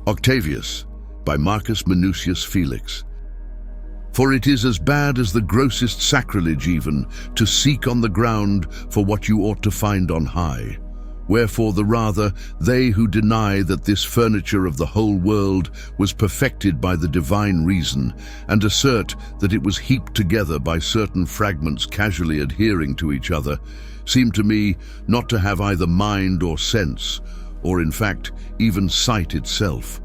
Octavius, by Marcus Minucius Felix. For it is as bad as the grossest sacrilege even to seek on the ground for what you ought to find on high. Wherefore the rather they who deny that this furniture of the whole world was perfected by the divine reason, and assert that it was heaped together by certain fragments casually adhering to each other, seem to me not to have either mind or sense, or in fact even sight itself.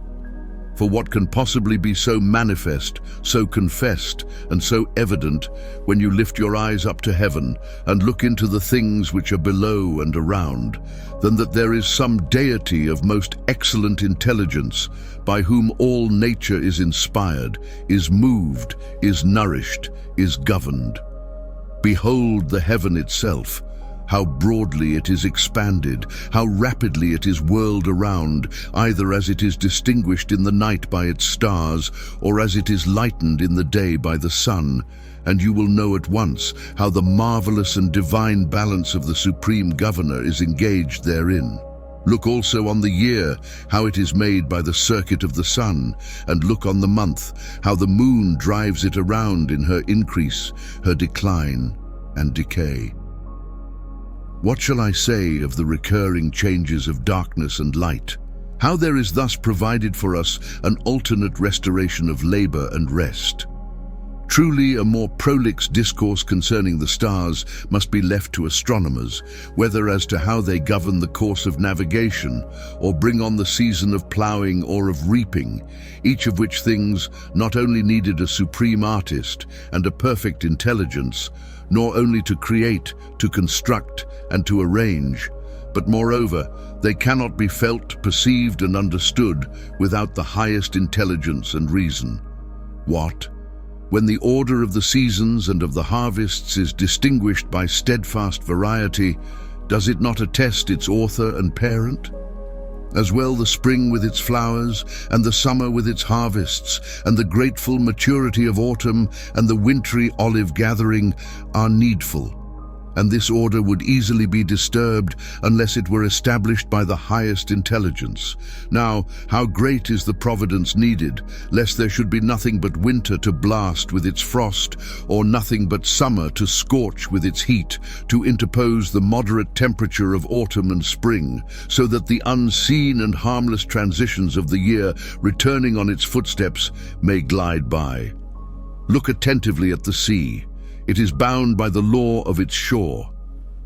For what can possibly be so manifest, so confessed, and so evident when you lift your eyes up to heaven and look into the things which are below and around, than that there is some deity of most excellent intelligence, by whom all nature is inspired, is moved, is nourished, is governed? Behold the heaven itself, how broadly it is expanded, how rapidly it is whirled around, either as it is distinguished in the night by its stars, or as it is lightened in the day by the sun, and you will know at once how the marvelous and divine balance of the Supreme Governor is engaged therein. Look also on the year, how it is made by the circuit of the sun, and look on the month, how the moon drives it around in her increase, her decline, and decay. What shall I say of the recurring changes of darkness and light? How there is thus provided for us an alternate restoration of labor and rest. Truly, a more prolix discourse concerning the stars must be left to astronomers, whether as to how they govern the course of navigation, or bring on the season of ploughing or of reaping, each of which things not only needed a supreme artist and a perfect intelligence, nor only to create, to construct, and to arrange, but moreover, they cannot be felt, perceived, and understood without the highest intelligence and reason. What? When the order of the seasons and of the harvests is distinguished by steadfast variety, does it not attest its author and parent? As well the spring with its flowers, and the summer with its harvests, and the grateful maturity of autumn, and the wintry olive gathering are needful, and this order would easily be disturbed unless it were established by the highest intelligence. Now, how great is the providence needed, lest there should be nothing but winter to blast with its frost, or nothing but summer to scorch with its heat, to interpose the moderate temperature of autumn and spring, so that the unseen and harmless transitions of the year, returning on its footsteps, may glide by. Look attentively at the sea. It is bound by the law of its shore.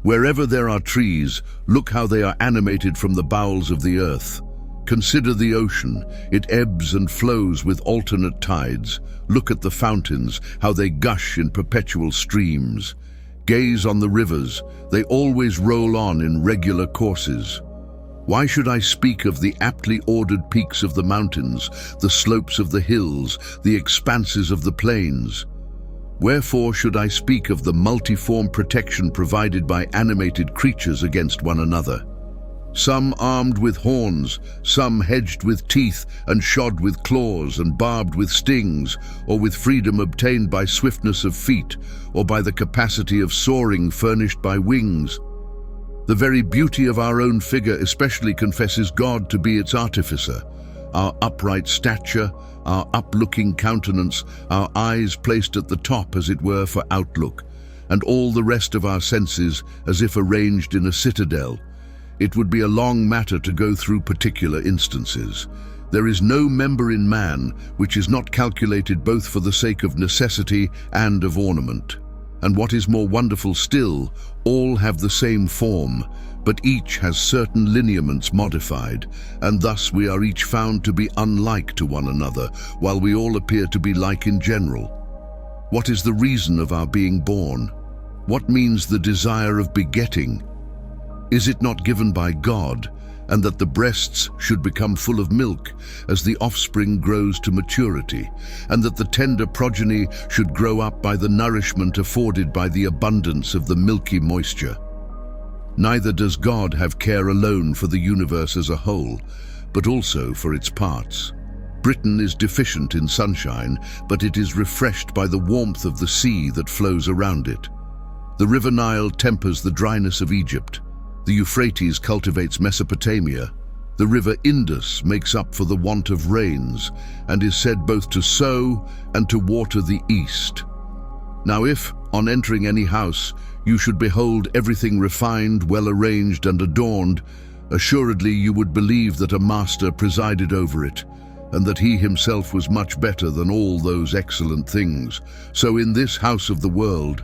Wherever there are trees, look how they are animated from the bowels of the earth. Consider the ocean, it ebbs and flows with alternate tides. Look at the fountains, how they gush in perpetual streams. Gaze on the rivers, they always roll on in regular courses. Why should I speak of the aptly ordered peaks of the mountains, the slopes of the hills, the expanses of the plains? Wherefore should I speak of the multiform protection provided by animated creatures against one another? Some armed with horns, some hedged with teeth and shod with claws and barbed with stings, or with freedom obtained by swiftness of feet, or by the capacity of soaring furnished by wings. The very beauty of our own figure especially confesses God to be its artificer. Our upright stature, our up-looking countenance, our eyes placed at the top, as it were, for outlook, and all the rest of our senses as if arranged in a citadel. It would be a long matter to go through particular instances. There is no member in man which is not calculated both for the sake of necessity and of ornament. And what is more wonderful still, all have the same form, but each has certain lineaments modified, and thus we are each found to be unlike to one another, while we all appear to be like in general. What is the reason of our being born? What means the desire of begetting? Is it not given by God, and that the breasts should become full of milk as the offspring grows to maturity, and that the tender progeny should grow up by the nourishment afforded by the abundance of the milky moisture? Neither does God have care alone for the universe as a whole, but also for its parts. Britain is deficient in sunshine, but it is refreshed by the warmth of the sea that flows around it. The river Nile tempers the dryness of Egypt. The Euphrates cultivates Mesopotamia. The river Indus makes up for the want of rains, and is said both to sow and to water the east. Now if, on entering any house, you should behold everything refined, well arranged and adorned, assuredly you would believe that a master presided over it, and that he himself was much better than all those excellent things. So in this house of the world,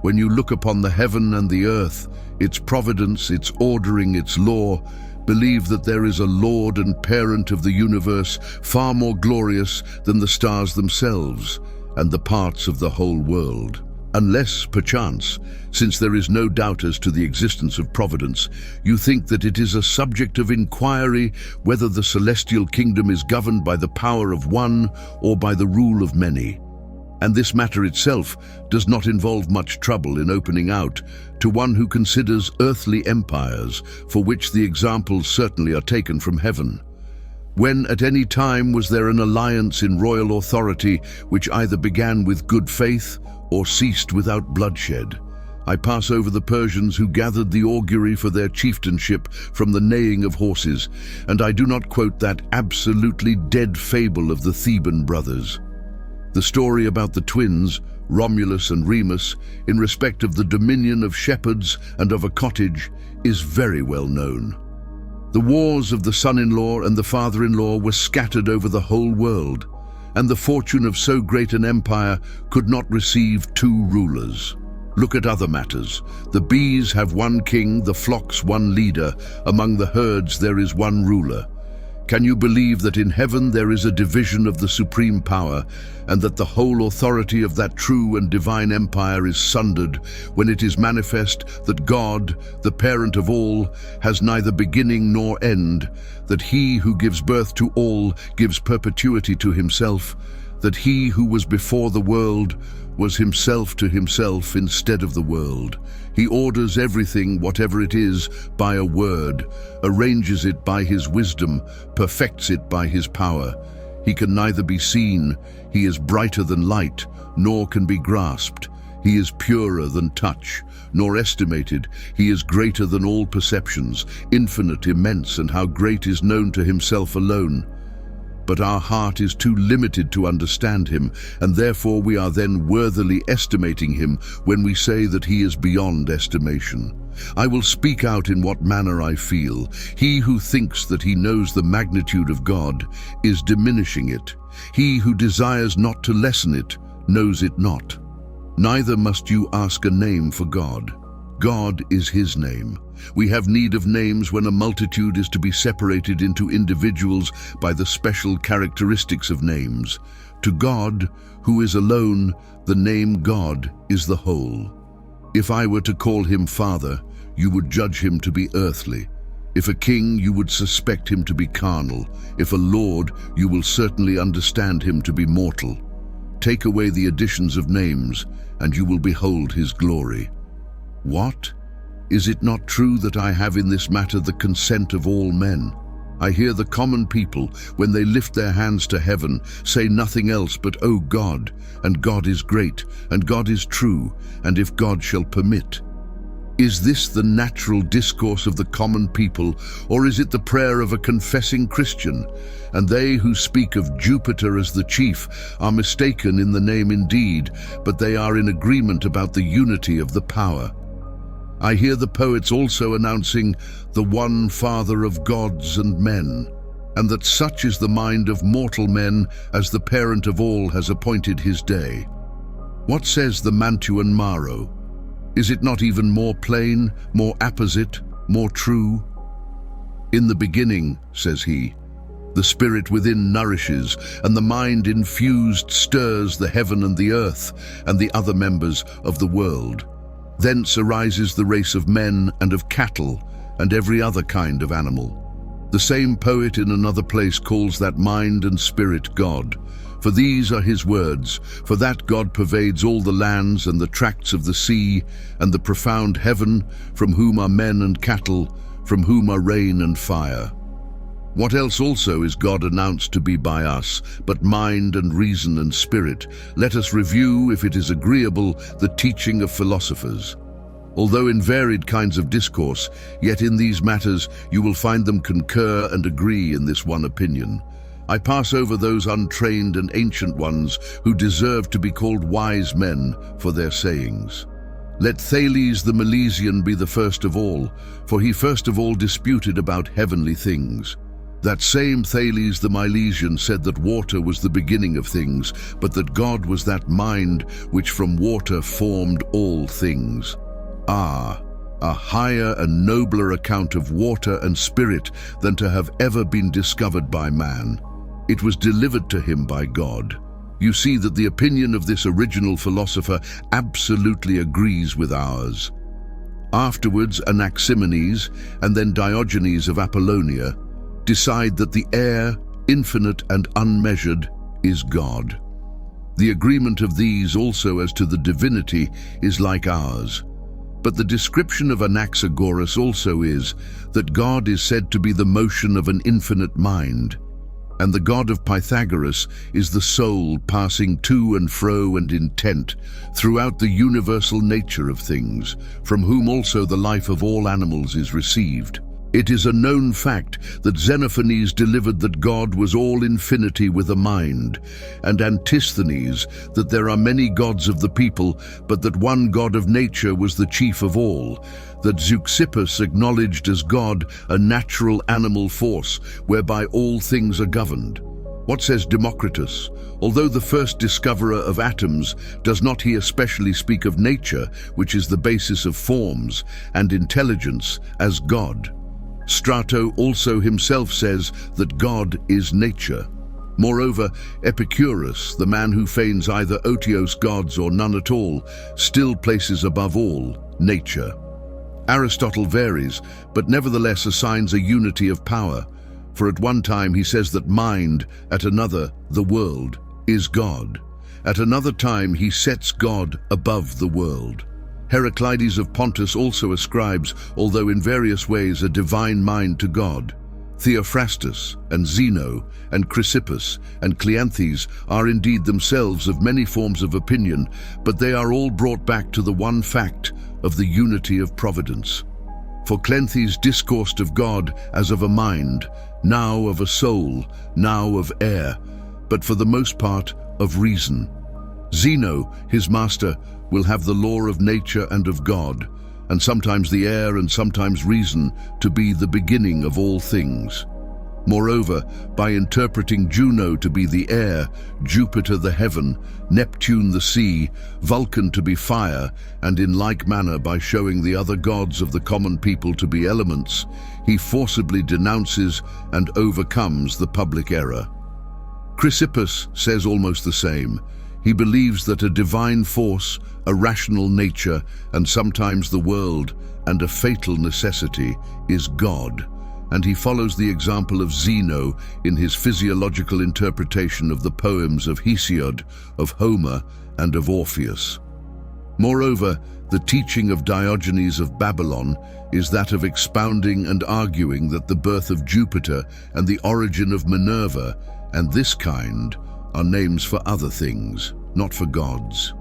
when you look upon the heaven and the earth, its providence, its ordering, its law, believe that there is a Lord and Parent of the universe far more glorious than the stars themselves and the parts of the whole world. Unless, perchance, since there is no doubt as to the existence of providence, you think that it is a subject of inquiry whether the celestial kingdom is governed by the power of one or by the rule of many. And this matter itself does not involve much trouble in opening out to one who considers earthly empires, for which the examples certainly are taken from heaven. When at any time was there an alliance in royal authority which either began with good faith or ceased without bloodshed? I pass over the Persians who gathered the augury for their chieftainship from the neighing of horses, and I do not quote that absolutely dead fable of the Theban brothers. The story about the twins, Romulus and Remus, in respect of the dominion of shepherds and of a cottage, is very well known. The wars of the son-in-law and the father-in-law were scattered over the whole world, and the fortune of so great an empire could not receive two rulers. Look at other matters. The bees have one king, the flocks one leader, among the herds there is one ruler. Can you believe that in heaven there is a division of the supreme power, and that the whole authority of that true and divine empire is sundered, when it is manifest that God, the parent of all, has neither beginning nor end, that he who gives birth to all gives perpetuity to himself, that he who was before the world was himself to himself instead of the world. He orders everything, whatever it is, by a word, arranges it by his wisdom, perfects it by his power. He can neither be seen, he is brighter than light, nor can be grasped. He is purer than touch, nor estimated. He is greater than all perceptions, infinite, immense, and how great is known to himself alone. But our heart is too limited to understand him, and therefore we are then worthily estimating him when we say that he is beyond estimation. I will speak out in what manner I feel. He who thinks that he knows the magnitude of God is diminishing it. He who desires not to lessen it knows it not. Neither must you ask a name for God. God is his name. We have need of names when a multitude is to be separated into individuals by the special characteristics of names. To God, who is alone, the name God is the whole. If I were to call him Father, you would judge him to be earthly. If a king, you would suspect him to be carnal. If a lord, you will certainly understand him to be mortal. Take away the additions of names, and you will behold his glory. What? Is it not true that I have in this matter the consent of all men? I hear the common people, when they lift their hands to heaven, say nothing else but, "O God, and God is great, and God is true, and if God shall permit." Is this the natural discourse of the common people, or is it the prayer of a confessing Christian? And they who speak of Jupiter as the chief are mistaken in the name indeed, but they are in agreement about the unity of the power. I hear the poets also announcing the one Father of gods and men, and that such is the mind of mortal men as the parent of all has appointed his day. What says the Mantuan Maro? Is it not even more plain, more apposite, more true? In the beginning, says he, the spirit within nourishes, and the mind infused stirs the heaven and the earth, and the other members of the world. Thence arises the race of men and of cattle, and every other kind of animal. The same poet in another place calls that mind and spirit God. For these are his words, for that God pervades all the lands and the tracts of the sea, and the profound heaven, from whom are men and cattle, from whom are rain and fire. What else also is God announced to be by us, but mind and reason and spirit? Let us review, if it is agreeable, the teaching of philosophers. Although in varied kinds of discourse, yet in these matters you will find them concur and agree in this one opinion. I pass over those untrained and ancient ones who deserve to be called wise men for their sayings. Let Thales the Milesian be the first of all, for he first of all disputed about heavenly things. That same Thales the Milesian said that water was the beginning of things, but that God was that mind which from water formed all things. Ah, a higher and nobler account of water and spirit than to have ever been discovered by man. It was delivered to him by God. You see that the opinion of this original philosopher absolutely agrees with ours. Afterwards, Anaximenes and then Diogenes of Apollonia decide that the air, infinite and unmeasured, is God. The agreement of these also as to the divinity is like ours. But the description of Anaxagoras also is that God is said to be the motion of an infinite mind, and the God of Pythagoras is the soul passing to and fro and intent throughout the universal nature of things, from whom also the life of all animals is received. It is a known fact that Xenophanes delivered that God was all infinity with a mind, and Antisthenes that there are many gods of the people, but that one God of nature was the chief of all, that Zeuxippus acknowledged as God a natural animal force whereby all things are governed. What says Democritus? Although the first discoverer of atoms, does not he especially speak of nature, which is the basis of forms, and intelligence, as God? Strato also himself says that God is nature. Moreover, Epicurus, the man who feigns either otiose gods or none at all, still places above all nature. Aristotle varies, but nevertheless assigns a unity of power, for at one time he says that mind, at another, the world, is God. At another time he sets God above the world. Heraclides of Pontus also ascribes, although in various ways, a divine mind to God. Theophrastus and Zeno and Chrysippus and Cleanthes are indeed themselves of many forms of opinion, but they are all brought back to the one fact of the unity of providence. For Cleanthes discoursed of God as of a mind, now of a soul, now of air, but for the most part of reason. Zeno, his master, will have the law of nature and of God, and sometimes the air and sometimes reason, to be the beginning of all things. Moreover, by interpreting Juno to be the air, Jupiter the heaven, Neptune the sea, Vulcan to be fire, and in like manner by showing the other gods of the common people to be elements, he forcibly denounces and overcomes the public error. Chrysippus says almost the same. He believes that a divine force, a rational nature, and sometimes the world, and a fatal necessity, is God, and he follows the example of Zeno in his physiological interpretation of the poems of Hesiod, of Homer, and of Orpheus. Moreover, the teaching of Diogenes of Babylon is that of expounding and arguing that the birth of Jupiter and the origin of Minerva, and this kind, are names for other things, not for gods.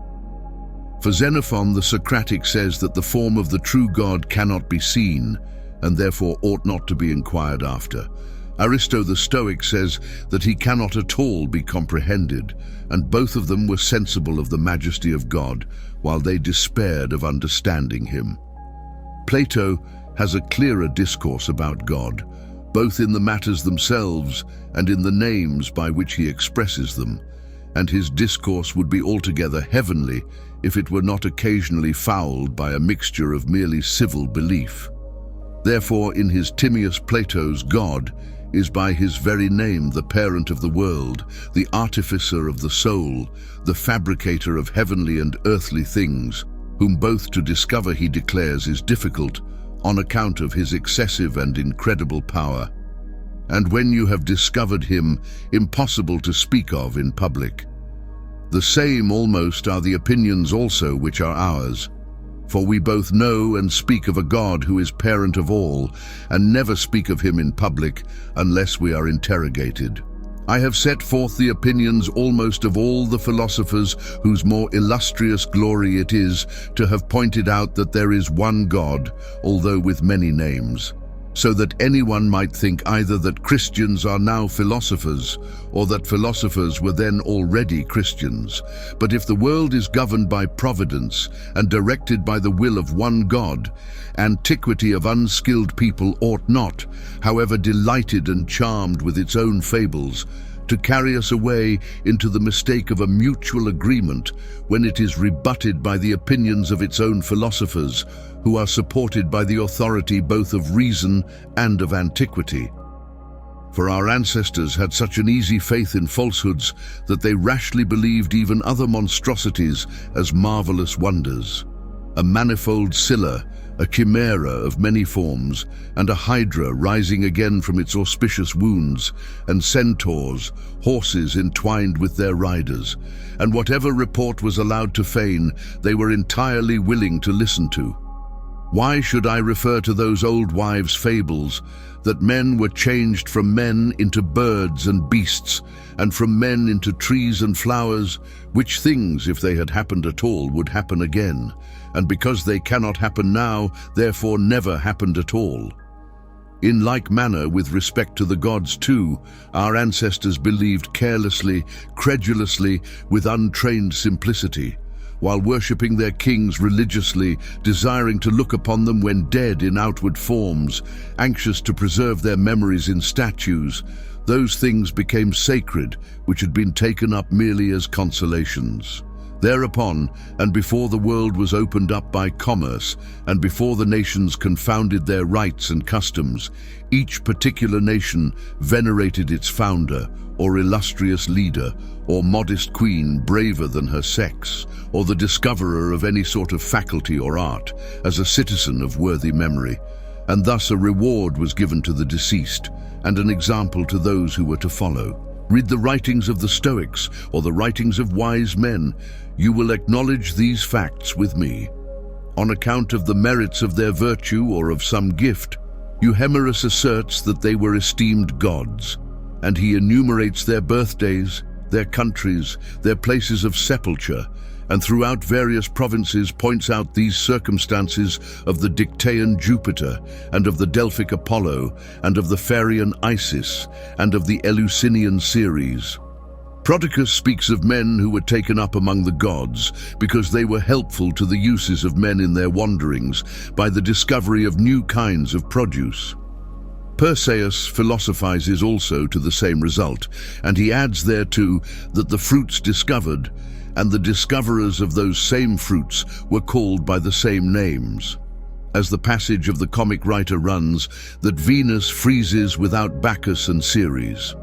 For Xenophon the Socratic says that the form of the true God cannot be seen, and therefore ought not to be inquired after. Aristo the Stoic says that he cannot at all be comprehended, and both of them were sensible of the majesty of God, while they despaired of understanding him. Plato has a clearer discourse about God, both in the matters themselves and in the names by which he expresses them, and his discourse would be altogether heavenly if it were not occasionally fouled by a mixture of merely civil belief. Therefore, in his Timaeus Plato's God is by his very name the parent of the world, the artificer of the soul, the fabricator of heavenly and earthly things, whom both to discover he declares is difficult, on account of his excessive and incredible power, and when you have discovered him, impossible to speak of in public. The same almost are the opinions also which are ours, for we both know and speak of a God who is parent of all, and never speak of him in public unless we are interrogated. I have set forth the opinions almost of all the philosophers whose more illustrious glory it is to have pointed out that there is one God, although with many names, so that anyone might think either that Christians are now philosophers, or that philosophers were then already Christians. But if the world is governed by providence and directed by the will of one God, antiquity of unskilled people ought not, however delighted and charmed with its own fables, to carry us away into the mistake of a mutual agreement when it is rebutted by the opinions of its own philosophers, who are supported by the authority both of reason and of antiquity. For our ancestors had such an easy faith in falsehoods that they rashly believed even other monstrosities as marvelous wonders. A manifold Scylla, a chimera of many forms, and a hydra rising again from its auspicious wounds, and centaurs, horses entwined with their riders, and whatever report was allowed to feign, they were entirely willing to listen to. Why should I refer to those old wives' fables, that men were changed from men into birds and beasts, and from men into trees and flowers, which things, if they had happened at all, would happen again, and because they cannot happen now, therefore never happened at all. In like manner, with respect to the gods too, our ancestors believed carelessly, credulously, with untrained simplicity, while worshipping their kings religiously, desiring to look upon them when dead in outward forms, anxious to preserve their memories in statues. Those things became sacred, which had been taken up merely as consolations. Thereupon, and before the world was opened up by commerce, and before the nations confounded their rites and customs, each particular nation venerated its founder, or illustrious leader, or modest queen braver than her sex, or the discoverer of any sort of faculty or art, as a citizen of worthy memory. And thus a reward was given to the deceased, and an example to those who were to follow. Read the writings of the Stoics, or the writings of wise men. You will acknowledge these facts with me. On account of the merits of their virtue or of some gift, Euhemerus asserts that they were esteemed gods, and he enumerates their birthdays, their countries, their places of sepulture, and throughout various provinces points out these circumstances of the Dictaean Jupiter, and of the Delphic Apollo, and of the Pharian Isis, and of the Eleusinian Ceres. Prodicus speaks of men who were taken up among the gods because they were helpful to the uses of men in their wanderings by the discovery of new kinds of produce. Perseus philosophizes also to the same result, and he adds thereto that the fruits discovered and the discoverers of those same fruits were called by the same names. As the passage of the comic writer runs, that Venus freezes without Bacchus and Ceres.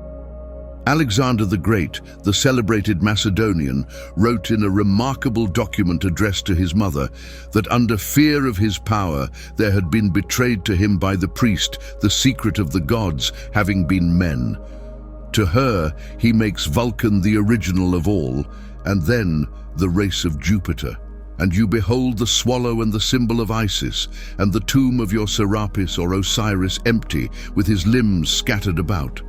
Alexander the Great, the celebrated Macedonian, wrote in a remarkable document addressed to his mother that under fear of his power there had been betrayed to him by the priest the secret of the gods having been men. To her he makes Vulcan the original of all, and then the race of Jupiter. And you behold the swallow and the symbol of Isis, and the tomb of your Serapis or Osiris empty, with his limbs scattered about.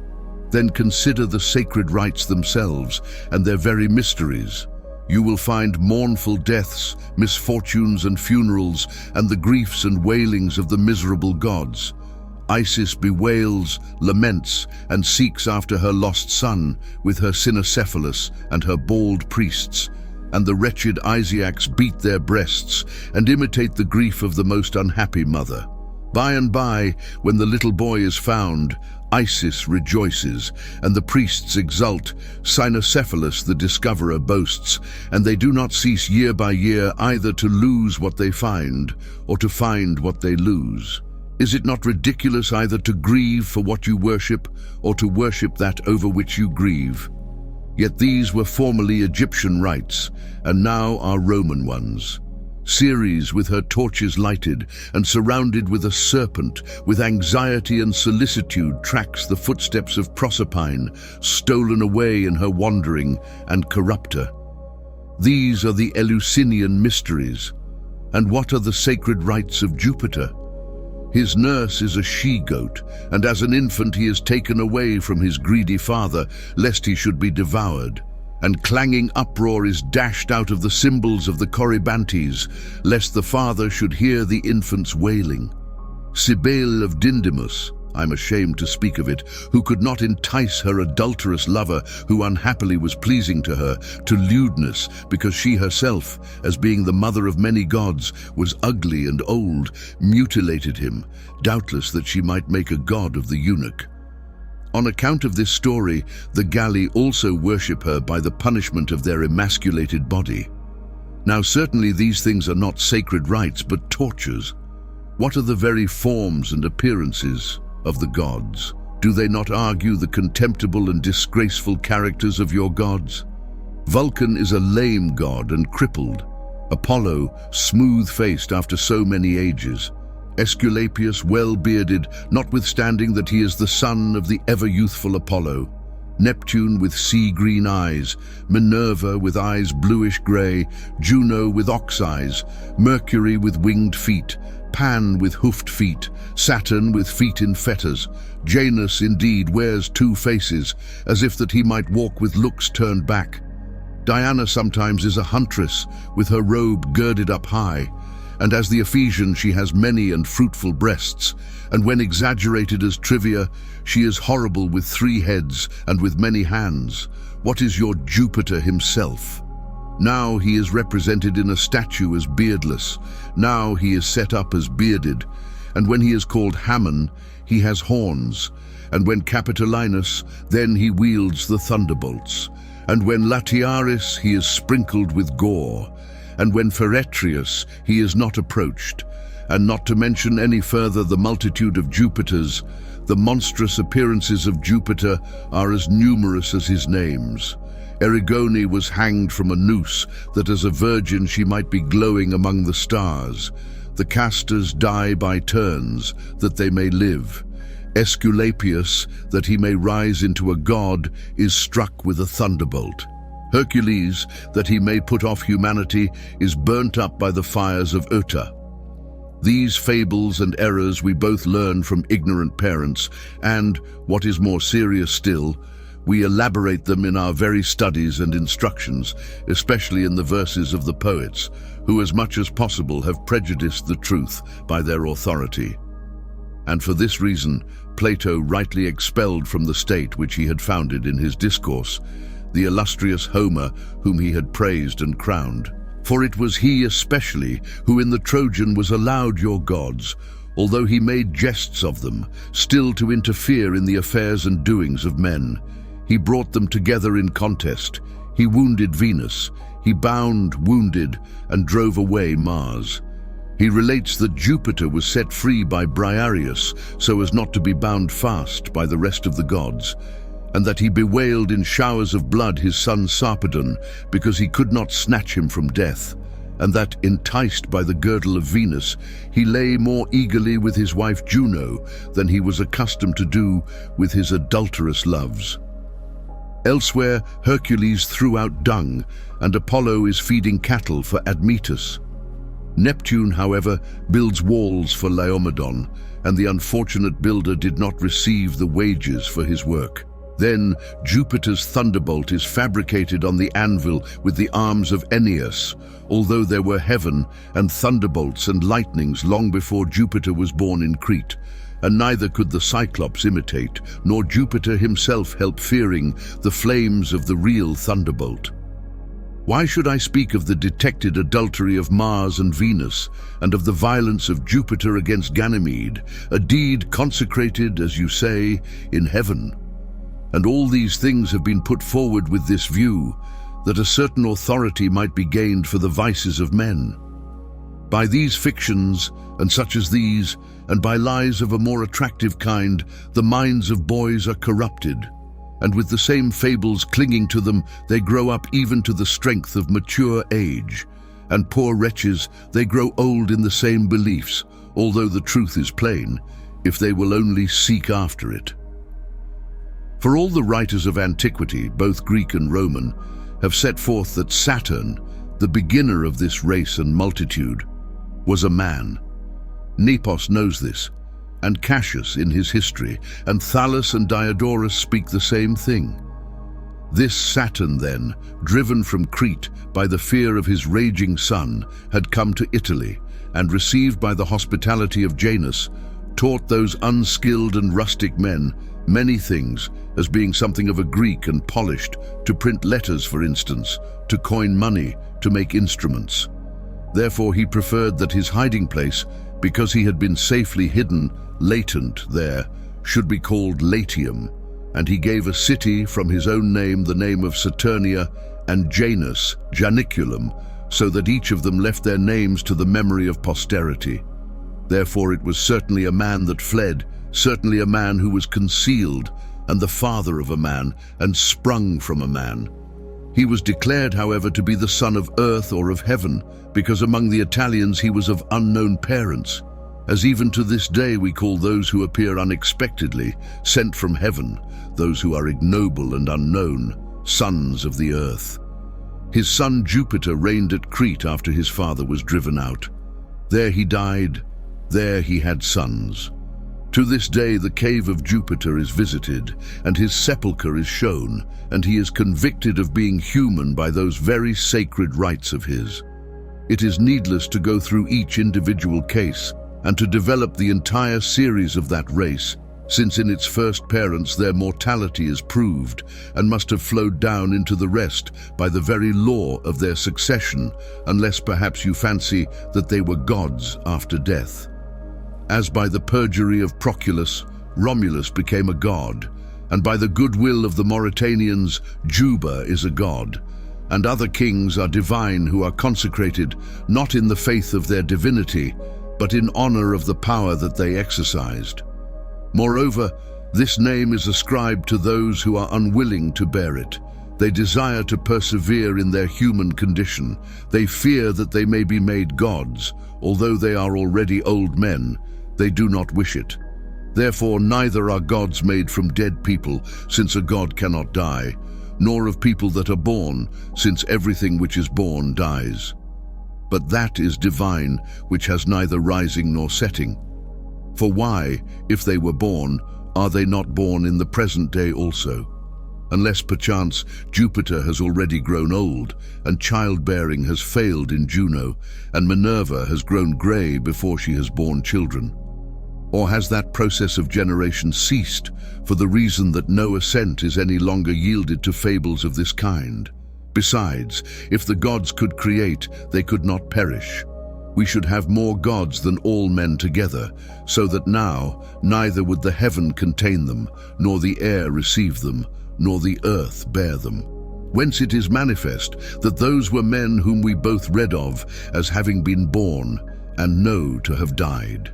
Then consider the sacred rites themselves, and their very mysteries. You will find mournful deaths, misfortunes and funerals, and the griefs and wailings of the miserable gods. Isis bewails, laments, and seeks after her lost son, with her cynocephalus and her bald priests, and the wretched Isiacs beat their breasts and imitate the grief of the most unhappy mother. By and by, when the little boy is found, Isis rejoices, and the priests exult. Cynocephalus the discoverer boasts, and they do not cease year by year either to lose what they find, or to find what they lose. Is it not ridiculous either to grieve for what you worship, or to worship that over which you grieve? Yet these were formerly Egyptian rites, and now are Roman ones. Ceres, with her torches lighted and surrounded with a serpent, with anxiety and solicitude tracks the footsteps of Proserpine, stolen away in her wandering, and corrupt her. These are the Eleusinian mysteries. And what are the sacred rites of Jupiter? His nurse is a she-goat, and as an infant he is taken away from his greedy father, lest he should be devoured. And clanging uproar is dashed out of the cymbals of the Corybantes, lest the father should hear the infant's wailing. Cybele of Dindymus, I'm ashamed to speak of it, who could not entice her adulterous lover, who unhappily was pleasing to her, to lewdness, because she herself, as being the mother of many gods, was ugly and old, mutilated him, doubtless that she might make a god of the eunuch. On account of this story, the Galli also worship her by the punishment of their emasculated body. Now certainly these things are not sacred rites, but tortures. What are the very forms and appearances of the gods? Do they not argue the contemptible and disgraceful characters of your gods? Vulcan is a lame god and crippled. Apollo, smooth-faced after so many ages. Aesculapius, well-bearded, notwithstanding that he is the son of the ever-youthful Apollo. Neptune with sea-green eyes, Minerva with eyes bluish-grey, Juno with ox eyes, Mercury with winged feet, Pan with hoofed feet, Saturn with feet in fetters. Janus indeed wears two faces, as if that he might walk with looks turned back. Diana sometimes is a huntress, with her robe girded up high, and as the Ephesian she has many and fruitful breasts, and when exaggerated as trivia, she is horrible with 3 heads and with many hands. What is your Jupiter himself? Now he is represented in a statue as beardless, now he is set up as bearded, and when he is called Hammon, he has horns, and when Capitolinus, then he wields the thunderbolts, and when Latiaris, he is sprinkled with gore, and when Feretrius, he is not approached, and not to mention any further the multitude of Jupiters, the monstrous appearances of Jupiter are as numerous as his names. Erigone was hanged from a noose, that as a virgin she might be glowing among the stars. The castors die by turns, that they may live. Aesculapius, that he may rise into a god, is struck with a thunderbolt. Hercules, that he may put off humanity, is burnt up by the fires of Oeta. These fables and errors we both learn from ignorant parents, and, what is more serious still, we elaborate them in our very studies and instructions, especially in the verses of the poets, who as much as possible have prejudiced the truth by their authority. And for this reason, Plato rightly expelled from the state which he had founded in his discourse the illustrious Homer, whom he had praised and crowned. For it was he especially who in the Trojan was allowed your gods, although he made jests of them, still to interfere in the affairs and doings of men. He brought them together in contest. He wounded Venus. He bound, wounded, and drove away Mars. He relates that Jupiter was set free by Briareus, so as not to be bound fast by the rest of the gods, and that he bewailed in showers of blood his son Sarpedon, because he could not snatch him from death, and that, enticed by the girdle of Venus, he lay more eagerly with his wife Juno than he was accustomed to do with his adulterous loves. Elsewhere, Hercules threw out dung, and Apollo is feeding cattle for Admetus. Neptune, however, builds walls for Laomedon, and the unfortunate builder did not receive the wages for his work. Then Jupiter's thunderbolt is fabricated on the anvil with the arms of Aeneas, although there were heaven and thunderbolts and lightnings long before Jupiter was born in Crete, and neither could the Cyclops imitate, nor Jupiter himself help fearing the flames of the real thunderbolt. Why should I speak of the detected adultery of Mars and Venus, and of the violence of Jupiter against Ganymede, a deed consecrated, as you say, in heaven? And all these things have been put forward with this view, that a certain authority might be gained for the vices of men. By these fictions, and such as these, and by lies of a more attractive kind, the minds of boys are corrupted, and with the same fables clinging to them, they grow up even to the strength of mature age, and poor wretches, they grow old in the same beliefs, although the truth is plain, if they will only seek after it. For all the writers of antiquity, both Greek and Roman, have set forth that Saturn, the beginner of this race and multitude, was a man. Nepos knows this, and Cassius in his history, and Thales and Diodorus speak the same thing. This Saturn then, driven from Crete by the fear of his raging son, had come to Italy, and received by the hospitality of Janus, taught those unskilled and rustic men many things, as being something of a Greek and polished, to print letters, for instance, to coin money, to make instruments. Therefore he preferred that his hiding place, because he had been safely hidden, latent there, should be called Latium, and he gave a city from his own name the name of Saturnia, and Janus, Janiculum, so that each of them left their names to the memory of posterity. Therefore it was certainly a man that fled, certainly a man who was concealed, and the father of a man, and sprung from a man. He was declared, however, to be the son of earth or of heaven, because among the Italians he was of unknown parents, as even to this day we call those who appear unexpectedly, sent from heaven, those who are ignoble and unknown, sons of the earth. His son Jupiter reigned at Crete after his father was driven out. There he died, there he had sons. To this day the cave of Jupiter is visited, and his sepulchre is shown, and he is convicted of being human by those very sacred rites of his. It is needless to go through each individual case, and to develop the entire series of that race, since in its first parents their mortality is proved, and must have flowed down into the rest by the very law of their succession, unless perhaps you fancy that they were gods after death. As by the perjury of Proculus, Romulus became a god, and by the goodwill of the Mauritanians, Juba is a god, and other kings are divine who are consecrated not in the faith of their divinity, but in honor of the power that they exercised. Moreover, this name is ascribed to those who are unwilling to bear it. They desire to persevere in their human condition. They fear that they may be made gods, although they are already old men. They do not wish it. Therefore neither are gods made from dead people, since a god cannot die, nor of people that are born, since everything which is born dies. But that is divine, which has neither rising nor setting. For why, if they were born, are they not born in the present day also? Unless perchance Jupiter has already grown old, and childbearing has failed in Juno, and Minerva has grown grey before she has borne children. Or has that process of generation ceased, for the reason that no assent is any longer yielded to fables of this kind? Besides, if the gods could create, they could not perish. We should have more gods than all men together, so that now neither would the heaven contain them, nor the air receive them, nor the earth bear them. Whence it is manifest that those were men whom we both read of as having been born, and know to have died.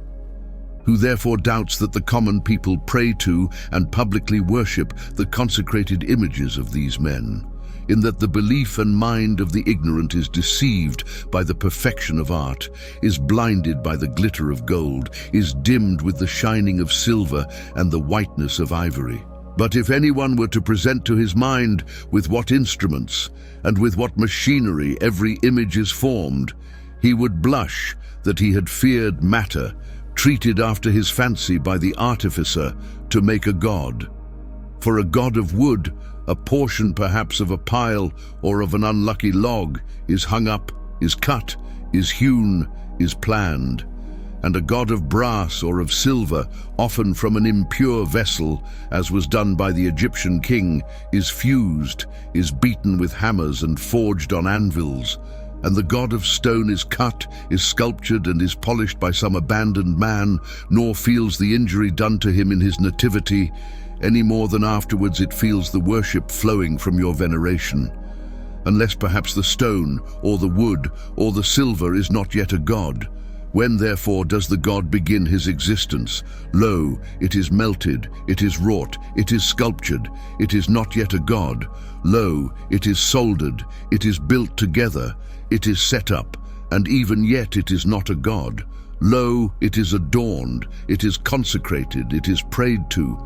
Who therefore doubts that the common people pray to and publicly worship the consecrated images of these men, in that the belief and mind of the ignorant is deceived by the perfection of art, is blinded by the glitter of gold, is dimmed with the shining of silver and the whiteness of ivory. But if anyone were to present to his mind with what instruments and with what machinery every image is formed, he would blush that he had feared matter, treated after his fancy by the artificer to make a god. For a god of wood, a portion perhaps of a pile or of an unlucky log, is hung up, is cut, is hewn, is planned. And a god of brass or of silver, often from an impure vessel, as was done by the Egyptian king, is fused, is beaten with hammers and forged on anvils. And the god of stone is cut, is sculptured, and is polished by some abandoned man, nor feels the injury done to him in his nativity, any more than afterwards it feels the worship flowing from your veneration. Unless perhaps the stone, or the wood, or the silver is not yet a god. When therefore does the god begin his existence? Lo, it is melted, it is wrought, it is sculptured, it is not yet a god. Lo, it is soldered, it is built together, it is set up, and even yet it is not a god. Lo, it is adorned, it is consecrated, it is prayed to.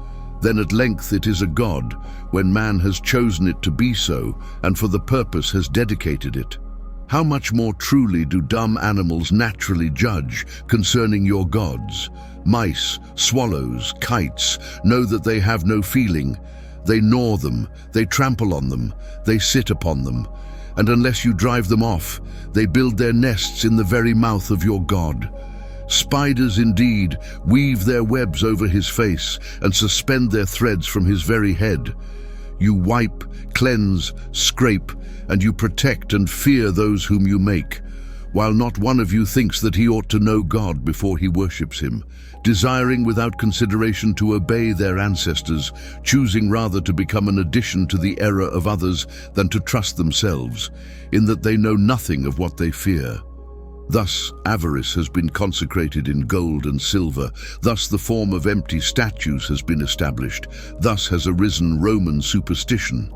Then at length it is a god, when man has chosen it to be so, and for the purpose has dedicated it. how much more truly do dumb animals naturally judge concerning your gods? Mice, swallows, kites know that they have no feeling. They gnaw them, they trample on them, they sit upon them, and unless you drive them off, they build their nests in the very mouth of your God. Spiders indeed weave their webs over his face and suspend their threads from his very head. You wipe, cleanse, scrape, and you protect and fear those whom you make, while not one of you thinks that he ought to know God before he worships him, desiring without consideration to obey their ancestors, choosing rather to become an addition to the error of others than to trust themselves, in that they know nothing of what they fear. Thus avarice has been consecrated in gold and silver, thus the form of empty statues has been established, thus has arisen Roman superstition.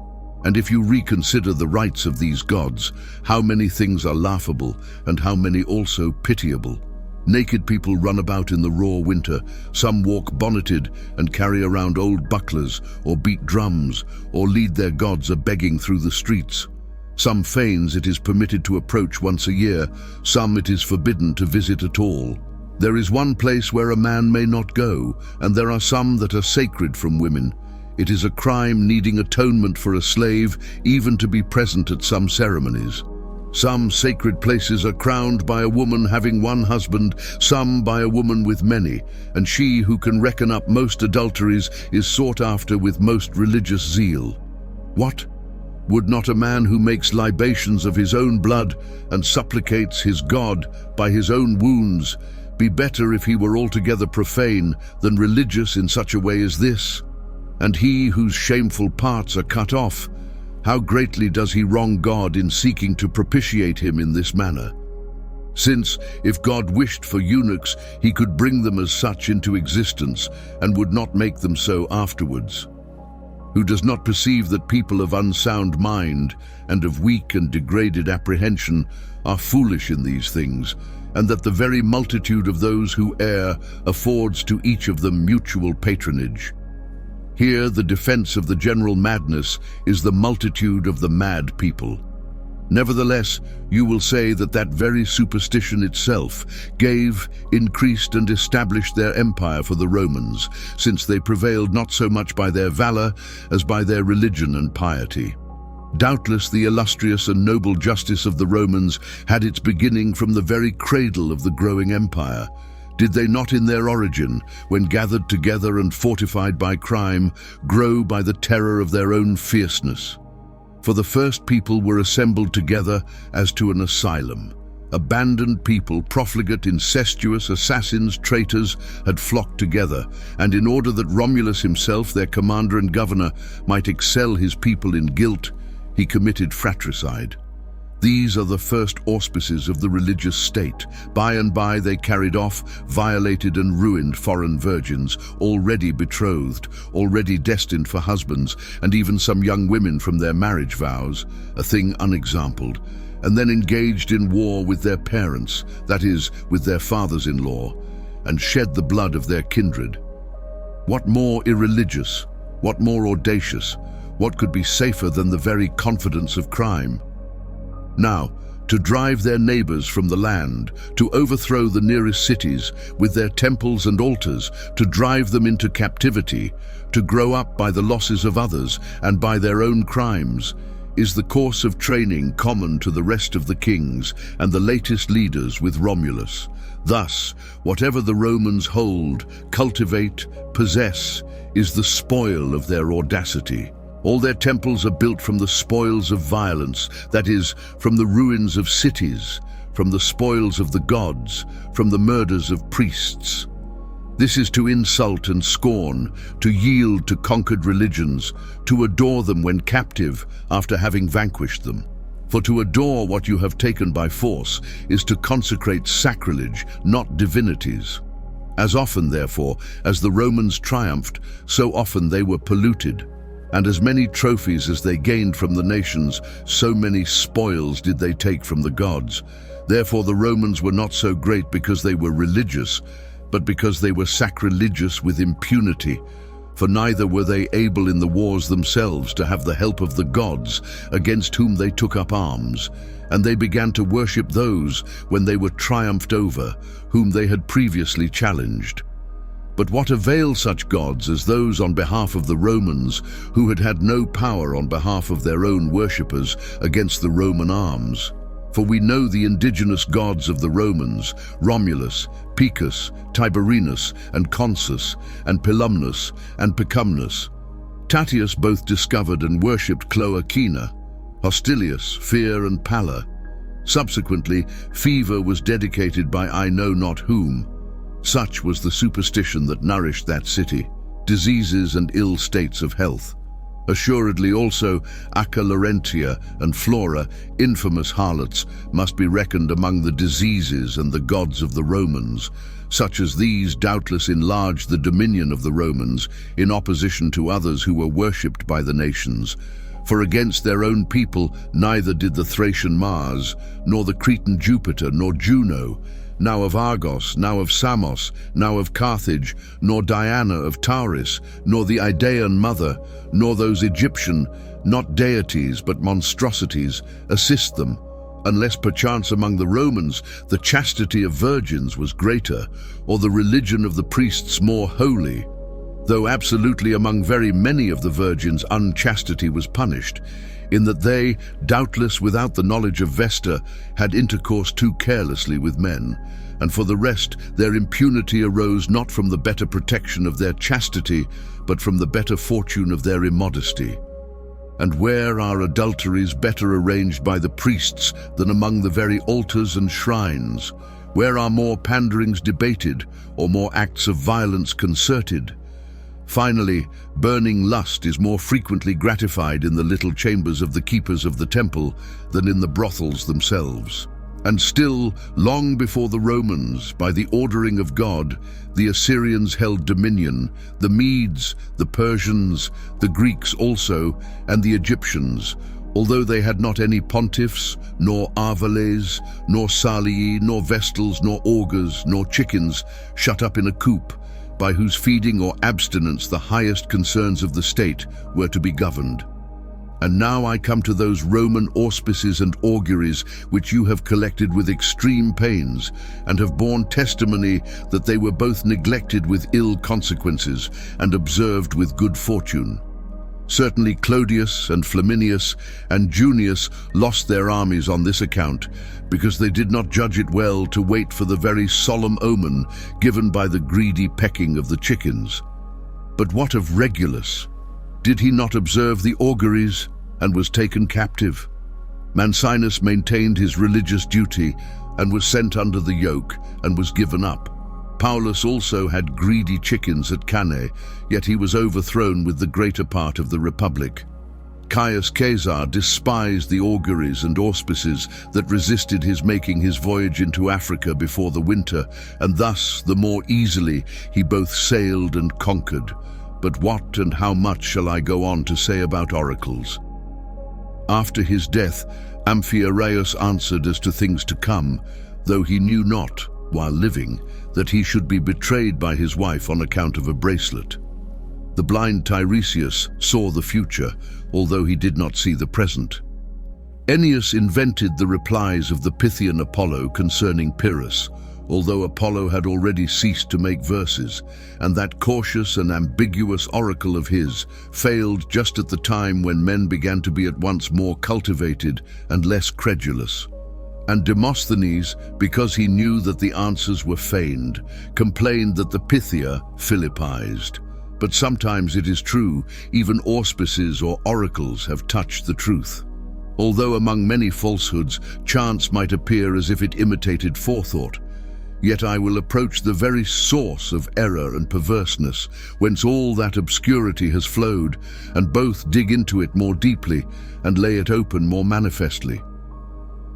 And if you reconsider the rites of these gods, how many things are laughable and how many also pitiable. Naked people run about in the raw winter, some walk bonneted and carry around old bucklers or beat drums or lead their gods a-begging through the streets. Some fanes it is permitted to approach once a year, some it is forbidden to visit at all. There is one place where a man may not go, and there are some that are sacred from women. It is a crime needing atonement for a slave even to be present at some ceremonies. Some sacred places are crowned by a woman having one husband, some by a woman with many, and she who can reckon up most adulteries is sought after with most religious zeal. What? Would not a man who makes libations of his own blood and supplicates his God by his own wounds be better if he were altogether profane than religious in such a way as this? And he whose shameful parts are cut off, how greatly does he wrong God in seeking to propitiate him in this manner? Since, if God wished for eunuchs, he could bring them as such into existence and would not make them so afterwards. Who does not perceive that people of unsound mind and of weak and degraded apprehension are foolish in these things, and that the very multitude of those who err affords to each of them mutual patronage? Here the defense of the general madness is the multitude of the mad people. Nevertheless, you will say that that very superstition itself gave, increased and established their empire for the Romans, since they prevailed not so much by their valor as by their religion and piety. Doubtless the illustrious and noble justice of the Romans had its beginning from the very cradle of the growing empire. Did they not in their origin, when gathered together and fortified by crime, grow by the terror of their own fierceness? For the first people were assembled together as to an asylum. Abandoned people, profligate, incestuous, assassins, traitors, had flocked together, and in order that Romulus himself, their commander and governor, might excel his people in guilt, he committed fratricide. These are the first auspices of the religious state. By and by they carried off, violated and ruined foreign virgins, already betrothed, already destined for husbands, and even some young women from their marriage vows, a thing unexampled, and then engaged in war with their parents, that is, with their fathers-in-law, and shed the blood of their kindred. What more irreligious, what more audacious, what could be safer than the very confidence of crime? Now, to drive their neighbors from the land, to overthrow the nearest cities with their temples and altars, to drive them into captivity, to grow up by the losses of others and by their own crimes, is the course of training common to the rest of the kings and the latest leaders with Romulus. Thus, whatever the Romans hold, cultivate, possess, is the spoil of their audacity. All their temples are built from the spoils of violence, that is, from the ruins of cities, from the spoils of the gods, from the murders of priests. This is to insult and scorn, to yield to conquered religions, to adore them when captive after having vanquished them. For to adore what you have taken by force is to consecrate sacrilege, not divinities. As often, therefore, as the Romans triumphed, so often they were polluted. And as many trophies as they gained from the nations, so many spoils did they take from the gods. Therefore the Romans were not so great because they were religious, but because they were sacrilegious with impunity. for neither were they able in the wars themselves to have the help of the gods against whom they took up arms, and they began to worship those when they were triumphed over, whom they had previously challenged. But what avail such gods as those on behalf of the Romans, who had had no power on behalf of their own worshippers against the Roman arms? For we know the indigenous gods of the Romans, Romulus, Picus, Tiberinus, and Consus, and Pilumnus, and Picumnus. Tatius both discovered and worshipped Cloacina, Hostilius, fear and pallor. Subsequently, fever was dedicated by I know not whom. Such was the superstition that nourished that city, diseases and ill states of health. Assuredly also, Acca Laurentia and Flora, infamous harlots, must be reckoned among the diseases and the gods of the Romans. Such as these doubtless enlarged the dominion of the Romans in opposition to others who were worshipped by the nations. For against their own people neither did the Thracian Mars, nor the Cretan Jupiter, nor Juno, now of Argos, now of Samos, now of Carthage, nor Diana of Tauris, nor the Idaean mother, nor those Egyptian, not deities but monstrosities, assist them, unless perchance among the Romans the chastity of virgins was greater, or the religion of the priests more holy. Though absolutely among very many of the virgins unchastity was punished, in that they, doubtless without the knowledge of Vesta, had intercourse too carelessly with men, and for the rest their impunity arose not from the better protection of their chastity, but from the better fortune of their immodesty. And where are adulteries better arranged by the priests than among the very altars and shrines? Where are more panderings debated, or more acts of violence concerted? Finally, burning lust is more frequently gratified in the little chambers of the keepers of the temple than in the brothels themselves. And still, long before the Romans, by the ordering of God, the Assyrians held dominion, the Medes, the Persians, the Greeks also, and the Egyptians, although they had not any pontiffs, nor arvales, nor salii, nor vestals, nor augurs, nor chickens, shut up in a coop, by whose feeding or abstinence the highest concerns of the state were to be governed. And now I come to those Roman auspices and auguries which you have collected with extreme pains, and have borne testimony that they were both neglected with ill consequences and observed with good fortune. Certainly Clodius and Flaminius and Junius lost their armies on this account, because they did not judge it well to wait for the very solemn omen given by the greedy pecking of the chickens. But what of Regulus? Did he not observe the auguries and was taken captive? Mancinus maintained his religious duty and was sent under the yoke and was given up. Paulus also had greedy chickens at Cannae, yet he was overthrown with the greater part of the republic. Caius Caesar despised the auguries and auspices that resisted his making his voyage into Africa before the winter, and thus the more easily he both sailed and conquered. But what and how much shall I go on to say about oracles? After his death, Amphiaraus answered as to things to come, though he knew not, while living, that he should be betrayed by his wife on account of a bracelet. The blind Tiresias saw the future, although he did not see the present. Ennius invented the replies of the Pythian Apollo concerning Pyrrhus, although Apollo had already ceased to make verses, and that cautious and ambiguous oracle of his failed just at the time when men began to be at once more cultivated and less credulous. And Demosthenes, because he knew that the answers were feigned, complained that the Pythia philippized. But sometimes it is true, even auspices or oracles have touched the truth. Although among many falsehoods, chance might appear as if it imitated forethought, yet I will approach the very source of error and perverseness, whence all that obscurity has flowed, and both dig into it more deeply and lay it open more manifestly.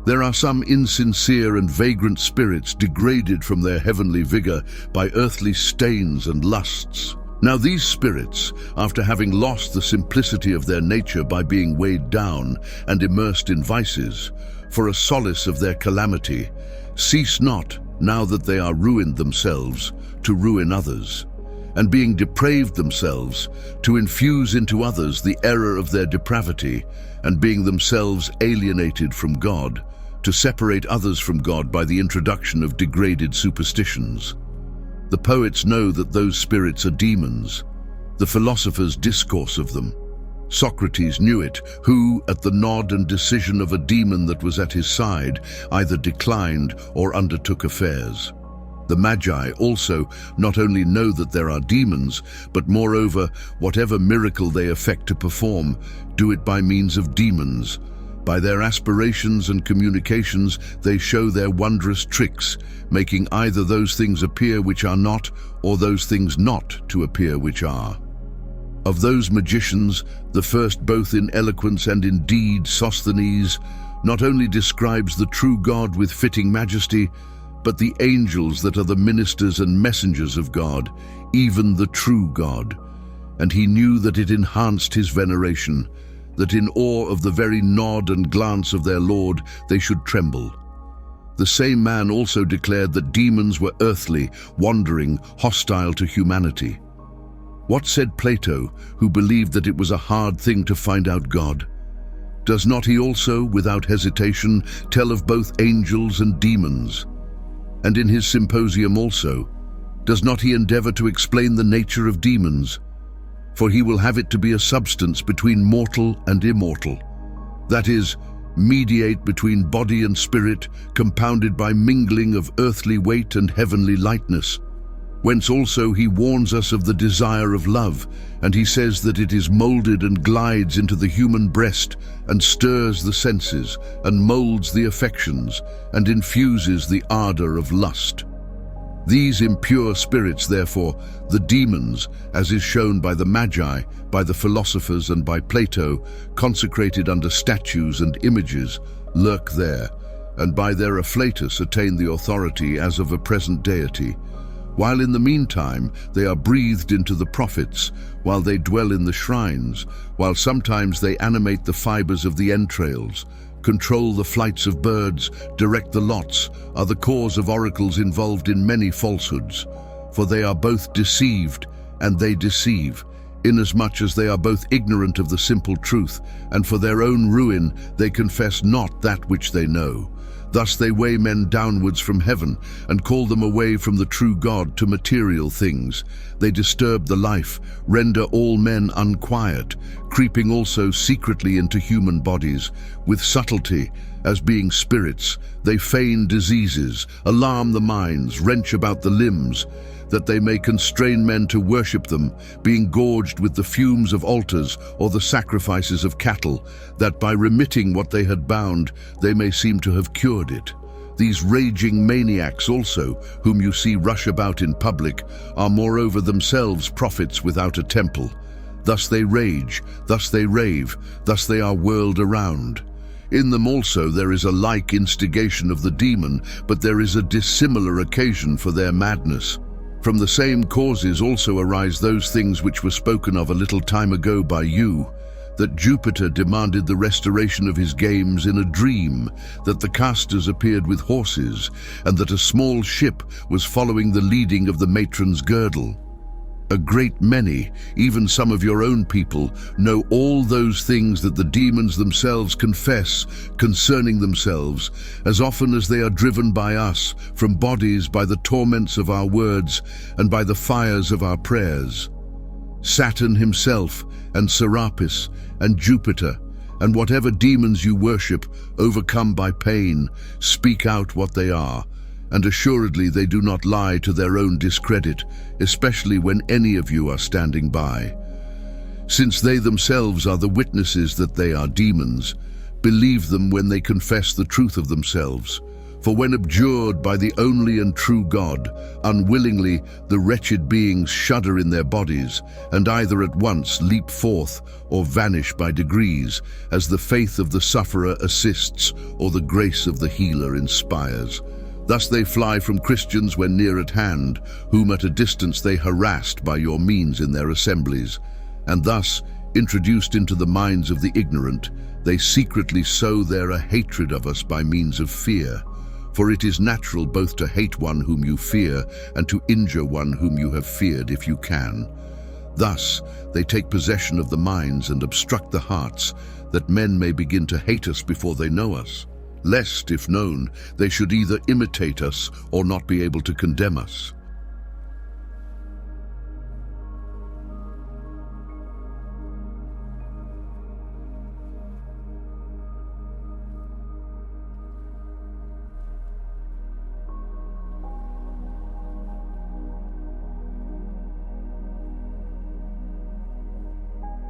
There are some insincere and vagrant spirits degraded from their heavenly vigor by earthly stains and lusts. Now these spirits, after having lost the simplicity of their nature by being weighed down and immersed in vices, for a solace of their calamity, cease not, now that they are ruined themselves, to ruin others. and being depraved themselves, to infuse into others the error of their depravity, and being themselves alienated from God, to separate others from God by the introduction of degraded superstitions. The poets know that those spirits are demons. The philosophers discourse of them. Socrates knew it, who, at the nod and decision of a demon that was at his side, either declined or undertook affairs. The Magi also not only know that there are demons, but moreover, whatever miracle they affect to perform, do it by means of demons. By their aspirations and communications they show their wondrous tricks, making either those things appear which are not, or those things not to appear which are. Of those magicians, the first both in eloquence and in deed, Sosthenes, not only describes the true God with fitting majesty, but the angels that are the ministers and messengers of God, even the true God. And he knew that it enhanced his veneration, that in awe of the very nod and glance of their Lord they should tremble. The same man also declared that demons were earthly, wandering, hostile to humanity. What said Plato, who believed that it was a hard thing to find out God? Does not he also, without hesitation, tell of both angels and demons? And in his Symposium also, does not he endeavor to explain the nature of demons? For he will have it to be a substance between mortal and immortal, that is, mediate between body and spirit, compounded by mingling of earthly weight and heavenly lightness. Whence also he warns us of the desire of love, and he says that it is moulded and glides into the human breast, and stirs the senses, and moulds the affections, and infuses the ardor of lust. These impure spirits, therefore, the demons, as is shown by the Magi, by the philosophers, and by Plato, consecrated under statues and images, lurk there, and by their afflatus attain the authority as of a present deity, while in the meantime they are breathed into the prophets, while they dwell in the shrines, while sometimes they animate the fibers of the entrails, control the flights of birds, direct the lots, are the cause of oracles involved in many falsehoods. For they are both deceived, and they deceive, inasmuch as they are both ignorant of the simple truth, and for their own ruin they confess not that which they know. Thus they weigh men downwards from heaven, and call them away from the true God to material things. They disturb the life, render all men unquiet, creeping also secretly into human bodies. With subtlety, as being spirits, they feign diseases, alarm the minds, wrench about the limbs, that they may constrain men to worship them, being gorged with the fumes of altars or the sacrifices of cattle, that by remitting what they had bound, they may seem to have cured it. These raging maniacs also, whom you see rush about in public, are moreover themselves prophets without a temple. Thus they rage, thus they rave, thus they are whirled around. In them also there is a like instigation of the demon, but there is a dissimilar occasion for their madness. From the same causes also arise those things which were spoken of a little time ago by you, that Jupiter demanded the restoration of his games in a dream, that the casters appeared with horses, and that a small ship was following the leading of the matron's girdle. A great many, even some of your own people, know all those things that the demons themselves confess concerning themselves, as often as they are driven by us from bodies by the torments of our words and by the fires of our prayers. Saturn himself and Serapis and Jupiter and whatever demons you worship, overcome by pain, speak out what they are, and assuredly they do not lie to their own discredit, especially when any of you are standing by. Since they themselves are the witnesses that they are demons, believe them when they confess the truth of themselves. For when abjured by the only and true God, unwillingly the wretched beings shudder in their bodies, and either at once leap forth or vanish by degrees, as the faith of the sufferer assists or the grace of the healer inspires. Thus they fly from Christians when near at hand, whom at a distance they harassed by your means in their assemblies. And thus, introduced into the minds of the ignorant, they secretly sow there a hatred of us by means of fear. For it is natural both to hate one whom you fear and to injure one whom you have feared if you can. Thus, they take possession of the minds and obstruct the hearts, that men may begin to hate us before they know us, lest, if known, they should either imitate us or not be able to condemn us.